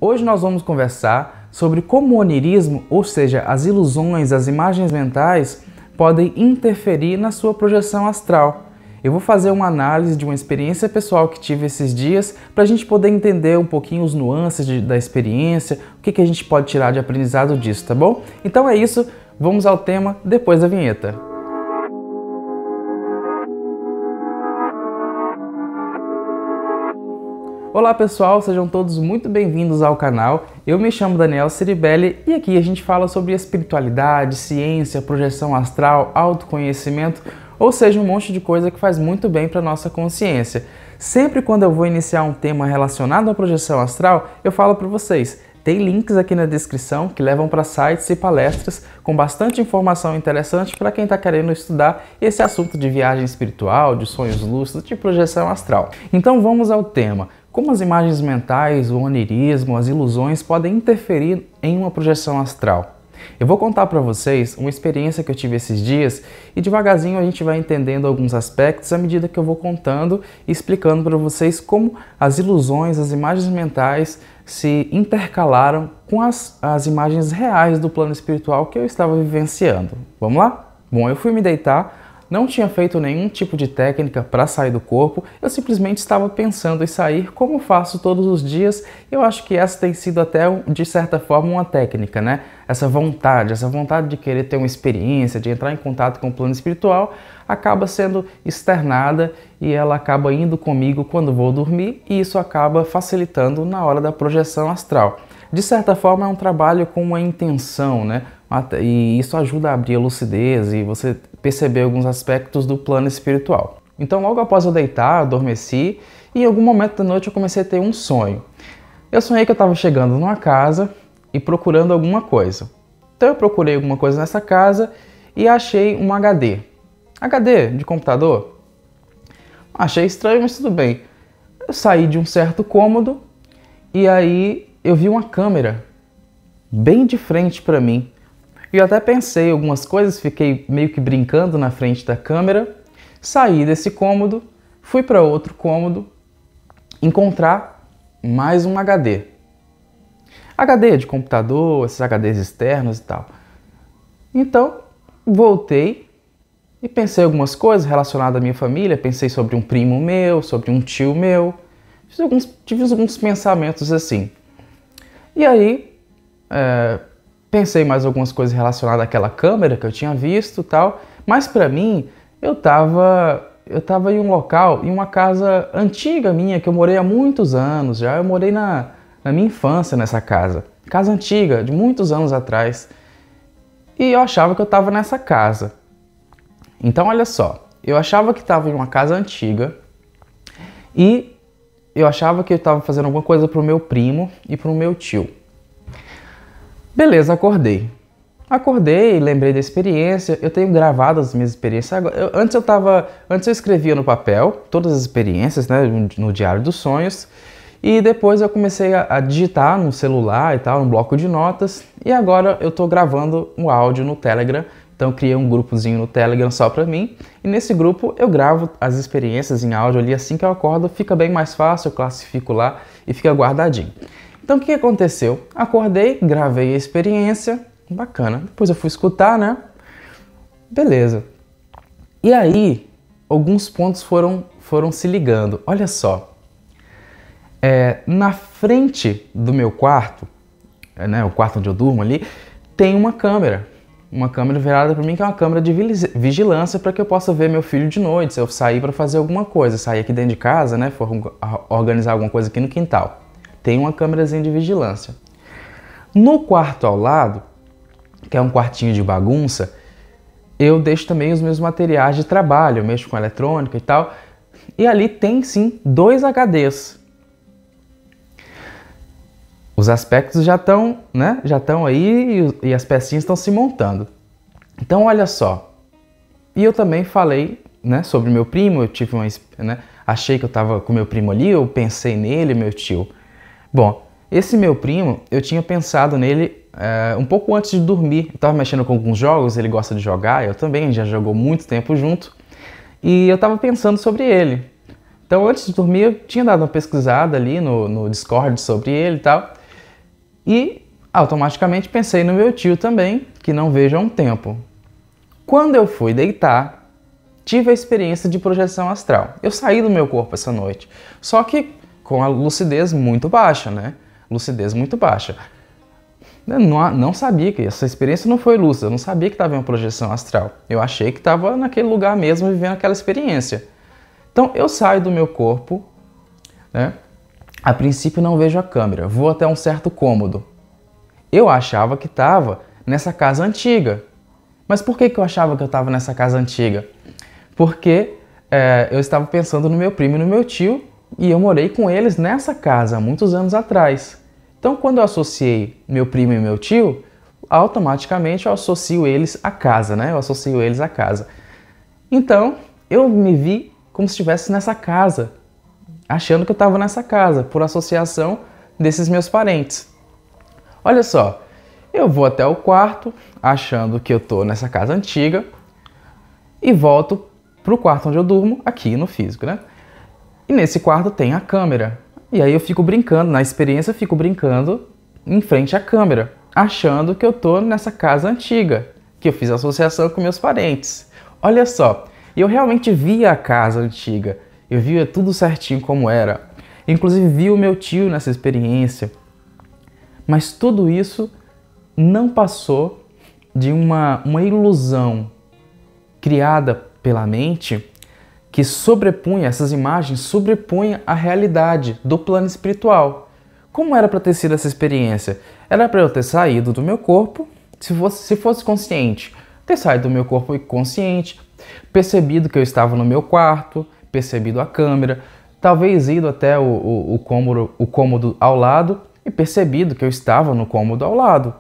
Hoje nós vamos conversar sobre como o onirismo, ou seja, as ilusões, as imagens mentais, podem interferir na sua projeção astral. Eu vou fazer uma análise de uma experiência pessoal que tive esses dias para a gente poder entender um pouquinho os nuances da experiência, o que a gente pode tirar de aprendizado disso, tá bom? Então é isso, vamos ao tema depois da vinheta. Olá pessoal, sejam todos muito bem-vindos ao canal. Eu me chamo Daniel Ciribelli e aqui a gente fala sobre espiritualidade, ciência, projeção astral, autoconhecimento, ou seja, um monte de coisa que faz muito bem para a nossa consciência. Sempre quando eu vou iniciar um tema relacionado à projeção astral, eu falo para vocês, tem links aqui na descrição que levam para sites e palestras com bastante informação interessante para quem está querendo estudar esse assunto de viagem espiritual, de sonhos lúcidos, de projeção astral. Então vamos ao tema. Como as imagens mentais, o onirismo, as ilusões podem interferir em uma projeção astral? Eu vou contar para vocês uma experiência que eu tive esses dias e devagarzinho a gente vai entendendo alguns aspectos à medida que eu vou contando e explicando para vocês como as ilusões, as imagens mentais se intercalaram com as imagens reais do plano espiritual que eu estava vivenciando. Vamos lá? Bom, eu fui me deitar. Não tinha feito nenhum tipo de técnica para sair do corpo, eu simplesmente estava pensando em sair como faço todos os dias. Eu acho que essa tem sido até, de certa forma, uma técnica, né? Essa vontade de querer ter uma experiência, de entrar em contato com o plano espiritual, acaba sendo externada e ela acaba indo comigo quando vou dormir e isso acaba facilitando na hora da projeção astral. De certa forma é um trabalho com uma intenção, né? E isso ajuda a abrir a lucidez e você perceber alguns aspectos do plano espiritual. Então logo após eu deitar, adormeci e em algum momento da noite eu comecei a ter um sonho. Eu sonhei que eu estava chegando numa casa e procurando alguma coisa. Então eu procurei alguma coisa nessa casa e achei um HD. HD de computador? Achei estranho, mas tudo bem. Eu saí de um certo cômodo e aí eu vi uma câmera bem de frente para mim. E eu até pensei algumas coisas, fiquei meio que brincando na frente da câmera, saí desse cômodo, fui para outro cômodo, encontrar mais um HD. HD de computador, esses HDs externos e tal. Então, voltei e pensei algumas coisas relacionadas à minha família, pensei sobre um primo meu, sobre um tio meu, tive alguns pensamentos assim. E aí, pensei mais algumas coisas relacionadas àquela câmera que eu tinha visto e tal, mas para mim, eu tava em um local, em uma casa antiga minha, que eu morei há muitos anos já, eu morei na minha infância nessa casa antiga, de muitos anos atrás, e eu achava que eu estava nessa casa. Então olha só, eu achava que estava em uma casa antiga e eu achava que eu estava fazendo alguma coisa para o meu primo e para o meu tio. Beleza, acordei, lembrei da experiência, eu tenho gravado as minhas experiências. Antes eu escrevia no papel todas as experiências, né, no diário dos sonhos, e depois eu comecei a digitar no celular e tal, no bloco de notas, e agora eu estou gravando um áudio no Telegram. Então eu criei um grupozinho no Telegram só para mim, e nesse grupo eu gravo as experiências em áudio ali assim que eu acordo, fica bem mais fácil, eu classifico lá e fica guardadinho. Então o que aconteceu? Acordei, gravei a experiência, bacana, depois eu fui escutar, né? Beleza. E aí, alguns pontos foram se ligando. Olha só, na frente do meu quarto, né, o quarto onde eu durmo ali, tem uma câmera virada para mim, que é uma câmera de vigilância para que eu possa ver meu filho de noite, se eu sair para fazer alguma coisa, sair aqui dentro de casa, né, for organizar alguma coisa aqui no quintal. Tem uma câmerazinha de vigilância. No quarto ao lado, que é um quartinho de bagunça, eu deixo também os meus materiais de trabalho, eu mexo com eletrônica e tal, e ali tem sim 2 HDs. Os aspectos já estão, né? Já estão aí e as pecinhas estão se montando. Então olha só. E eu também falei, né, sobre meu primo, eu tive achei que eu estava com meu primo ali, eu pensei nele, meu tio. Bom, esse meu primo, eu tinha pensado nele um pouco antes de dormir. Eu estava mexendo com alguns jogos, ele gosta de jogar, eu também, a gente já jogou muito tempo junto. E eu estava pensando sobre ele. Então antes de dormir eu tinha dado uma pesquisada ali no Discord sobre ele e tal. E automaticamente pensei no meu tio também, que não vejo há um tempo. Quando eu fui deitar, tive a experiência de projeção astral. Eu saí do meu corpo essa noite, só que com a lucidez muito baixa, né? Lucidez muito baixa. Eu não sabia que essa experiência não foi lúcida, eu não sabia que estava em uma projeção astral. Eu achei que estava naquele lugar mesmo, vivendo aquela experiência. Então eu saio do meu corpo, né? A princípio não vejo a câmera, vou até um certo cômodo. Eu achava que estava nessa casa antiga. Mas por que eu achava que eu estava nessa casa antiga? Porque eu estava pensando no meu primo e no meu tio, e eu morei com eles nessa casa há muitos anos atrás. Então, quando eu associei meu primo e meu tio, automaticamente eu associo eles à casa, né? Eu associo eles à casa. Então, eu me vi como se estivesse nessa casa, achando que eu estava nessa casa, por associação desses meus parentes. Olha só, eu vou até o quarto, achando que eu estou nessa casa antiga, e volto para o quarto onde eu durmo, aqui no físico, né? E nesse quarto tem a câmera. E aí eu fico brincando, na experiência eu fico brincando em frente à câmera, achando que eu tô nessa casa antiga, que eu fiz associação com meus parentes. Olha só, eu realmente via a casa antiga, eu via tudo certinho como era. Inclusive vi o meu tio nessa experiência. Mas tudo isso não passou de uma ilusão criada pela mente que sobrepunha, essas imagens sobrepunha a realidade do plano espiritual. Como era para ter sido essa experiência? Era para eu ter saído do meu corpo, se fosse consciente, ter saído do meu corpo consciente, percebido que eu estava no meu quarto, percebido a câmera, talvez ido até o cômodo ao lado e percebido que eu estava no cômodo ao lado.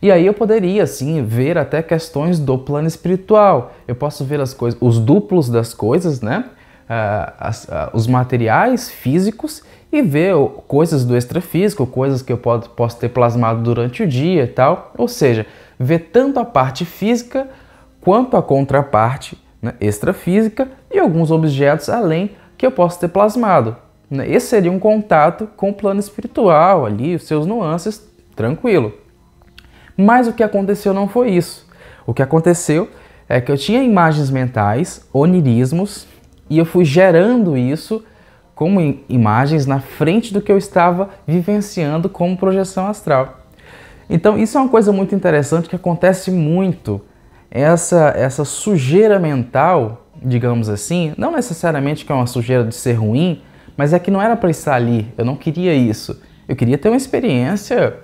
E aí eu poderia, assim, ver até questões do plano espiritual. Eu posso ver as coisas, os duplos das coisas, né? Os materiais físicos e ver coisas do extrafísico, coisas que eu posso ter plasmado durante o dia e tal. Ou seja, ver tanto a parte física quanto a contraparte, né, extrafísica e alguns objetos além que eu posso ter plasmado. Esse seria um contato com o plano espiritual ali, os seus nuances, tranquilo. Mas o que aconteceu não foi isso. O que aconteceu é que eu tinha imagens mentais, onirismos, e eu fui gerando isso como imagens na frente do que eu estava vivenciando como projeção astral. Então isso é uma coisa muito interessante que acontece muito. Essa sujeira mental, digamos assim, não necessariamente que é uma sujeira de ser ruim, mas é que não era para estar ali, eu não queria isso. Eu queria ter uma experiência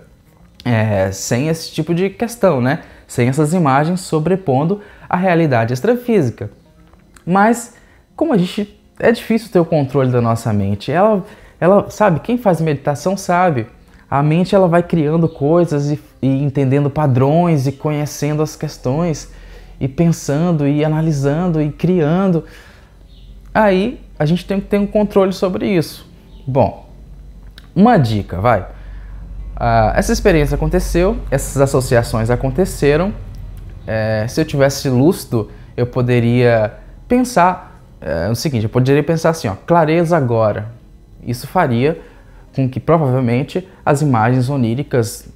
sem esse tipo de questão, né? Sem essas imagens sobrepondo a realidade extrafísica. Mas, como é difícil ter o controle da nossa mente. Ela sabe, quem faz meditação sabe. A mente ela vai criando coisas e entendendo padrões e conhecendo as questões e pensando e analisando e criando. Aí a gente tem que ter um controle sobre isso. Bom, uma dica, vai. Essa experiência aconteceu, essas associações aconteceram. Se eu tivesse lúcido, eu poderia pensar o seguinte, eu poderia pensar assim, ó, clareza agora. Isso faria com que provavelmente as imagens oníricas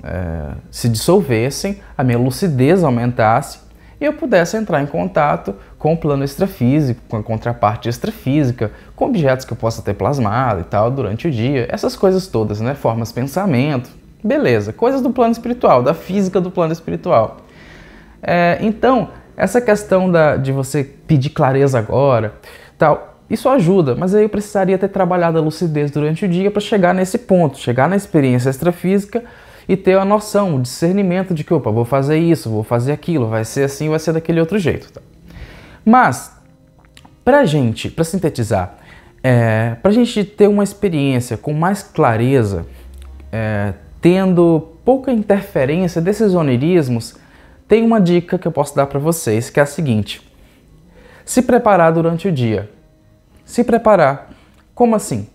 se dissolvessem, a minha lucidez aumentasse e eu pudesse entrar em contato com o plano extrafísico, com a contraparte extrafísica, com objetos que eu possa ter plasmado e tal durante o dia, essas coisas todas, né? Formas de pensamento, beleza, coisas do plano espiritual, da física do plano espiritual. Então, essa questão de você pedir clareza agora, tal, isso ajuda, mas aí eu precisaria ter trabalhado a lucidez durante o dia para chegar nesse ponto, chegar na experiência extrafísica e ter a noção, o discernimento de que, opa, vou fazer isso, vou fazer aquilo, vai ser assim, vai ser daquele outro jeito. Tá? Mas, para sintetizar, para a gente ter uma experiência com mais clareza, tendo pouca interferência desses onirismos, tem uma dica que eu posso dar para vocês, que é a seguinte: se preparar durante o dia. Se preparar. Como assim?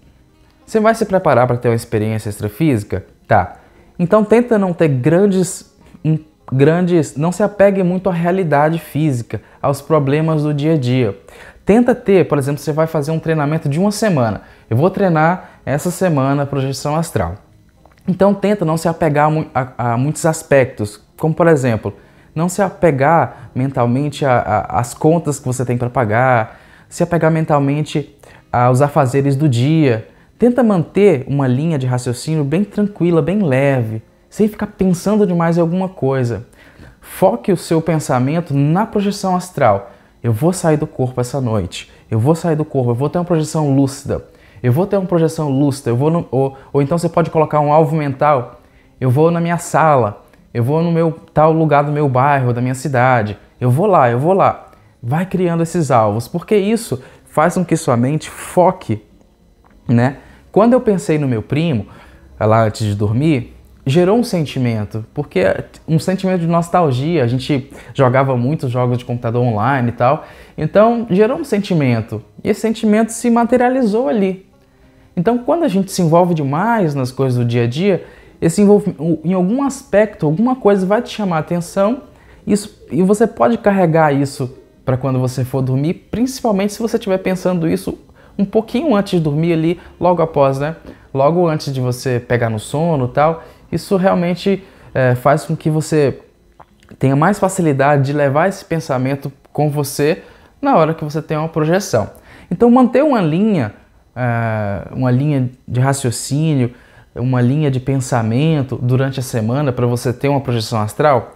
Você vai se preparar para ter uma experiência extrafísica? Tá. Então tenta não ter não se apegue muito à realidade física, aos problemas do dia a dia. Tenta ter, por exemplo, você vai fazer um treinamento de uma semana. Eu vou treinar essa semana a projeção astral. Então tenta não se apegar a muitos aspectos, como por exemplo, não se apegar mentalmente às contas que você tem para pagar, se apegar mentalmente aos afazeres do dia. Tenta manter uma linha de raciocínio bem tranquila, bem leve, sem ficar pensando demais em alguma coisa. Foque o seu pensamento na projeção astral. Eu vou sair do corpo essa noite, eu vou sair do corpo, eu vou ter uma projeção lúcida, eu vou ter uma projeção lúcida, ou então você pode colocar um alvo mental, eu vou na minha sala, eu vou no meu tal lugar do meu bairro, da minha cidade, eu vou lá, eu vou lá. Vai criando esses alvos, porque isso faz com que sua mente foque, né? Quando eu pensei no meu primo, lá antes de dormir, gerou um sentimento, porque um sentimento de nostalgia, a gente jogava muitos jogos de computador online e tal, então gerou um sentimento, e esse sentimento se materializou ali. Então quando a gente se envolve demais nas coisas do dia a dia, em algum aspecto, alguma coisa vai te chamar a atenção, e você pode carregar isso para quando você for dormir, principalmente se você estiver pensando isso um pouquinho antes de dormir ali, logo após, né? Logo antes de você pegar no sono e tal. Isso realmente faz com que você tenha mais facilidade de levar esse pensamento com você na hora que você tem uma projeção. Então manter uma linha de raciocínio, uma linha de pensamento durante a semana para você ter uma projeção astral.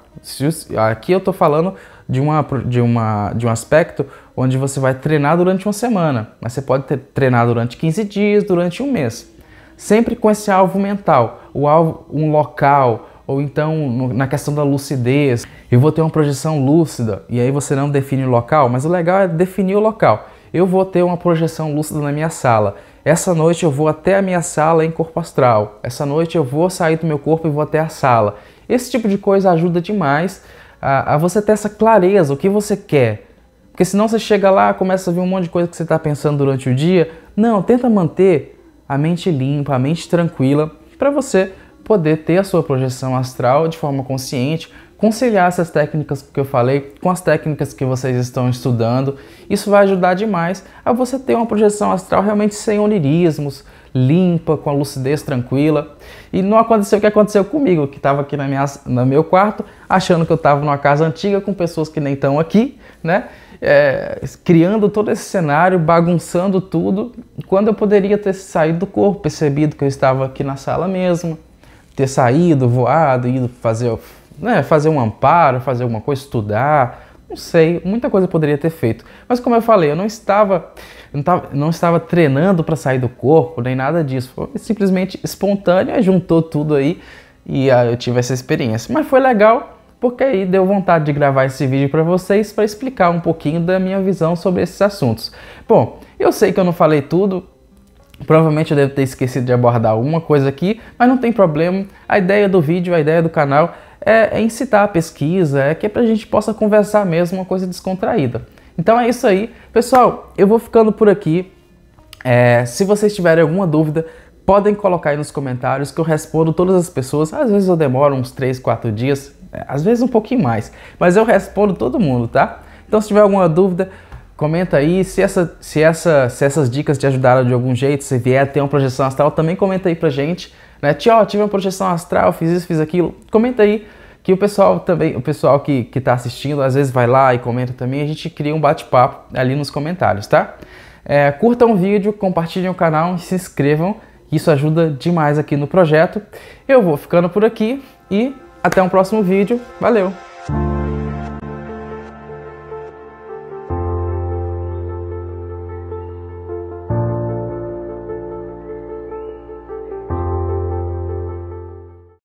Aqui eu estou falando de um aspecto onde você vai treinar durante uma semana, mas você pode treinar durante 15 dias, durante um mês. Sempre com esse alvo mental, um local, ou então na questão da lucidez. Eu vou ter uma projeção lúcida, e aí você não define o local, mas o legal é definir o local. Eu vou ter uma projeção lúcida na minha sala. Essa noite eu vou até a minha sala em corpo astral. Essa noite eu vou sair do meu corpo e vou até a sala. Esse tipo de coisa ajuda demais a você ter essa clareza, o que você quer. Porque senão você chega lá, começa a ver um monte de coisa que você está pensando durante o dia. Não, tenta manter a mente limpa, a mente tranquila, para você poder ter a sua projeção astral de forma consciente, conciliar essas técnicas que eu falei com as técnicas que vocês estão estudando. Isso vai ajudar demais a você ter uma projeção astral realmente sem onirismos, limpa, com a lucidez tranquila. E não aconteceu o que aconteceu comigo, que estava aqui no meu quarto, achando que eu estava numa casa antiga com pessoas que nem estão aqui, né? Criando todo esse cenário, bagunçando tudo, quando eu poderia ter saído do corpo, percebido que eu estava aqui na sala mesmo, ter saído, voado, ido fazer um amparo, fazer alguma coisa, estudar, não sei, muita coisa eu poderia ter feito. Mas como eu falei, eu não estava treinando para sair do corpo, nem nada disso, foi simplesmente espontâneo, juntou tudo aí e eu tive essa experiência. Mas foi legal, porque aí deu vontade de gravar esse vídeo para vocês, para explicar um pouquinho da minha visão sobre esses assuntos. Bom, eu sei que eu não falei tudo, provavelmente eu devo ter esquecido de abordar alguma coisa aqui, mas não tem problema. A ideia do vídeo, a ideia do canal é incitar a pesquisa, que é para a gente possa conversar mesmo, uma coisa descontraída. Então é isso aí. Pessoal, eu vou ficando por aqui. Se vocês tiverem alguma dúvida, podem colocar aí nos comentários que eu respondo todas as pessoas. Às vezes eu demoro uns 3, 4 dias, às vezes um pouquinho mais, mas eu respondo todo mundo, tá? Então se tiver alguma dúvida, comenta aí. Se essas dicas te ajudaram de algum jeito, se vier ter uma projeção astral, também comenta aí pra gente, né? Tive uma projeção astral, fiz isso, fiz aquilo. Comenta aí, que o pessoal que tá assistindo, às vezes vai lá e comenta também, a gente cria um bate-papo ali nos comentários, tá? Curtam o vídeo, compartilhem o canal e se inscrevam, isso ajuda demais aqui no projeto. Eu vou ficando por aqui e até um próximo vídeo. Valeu!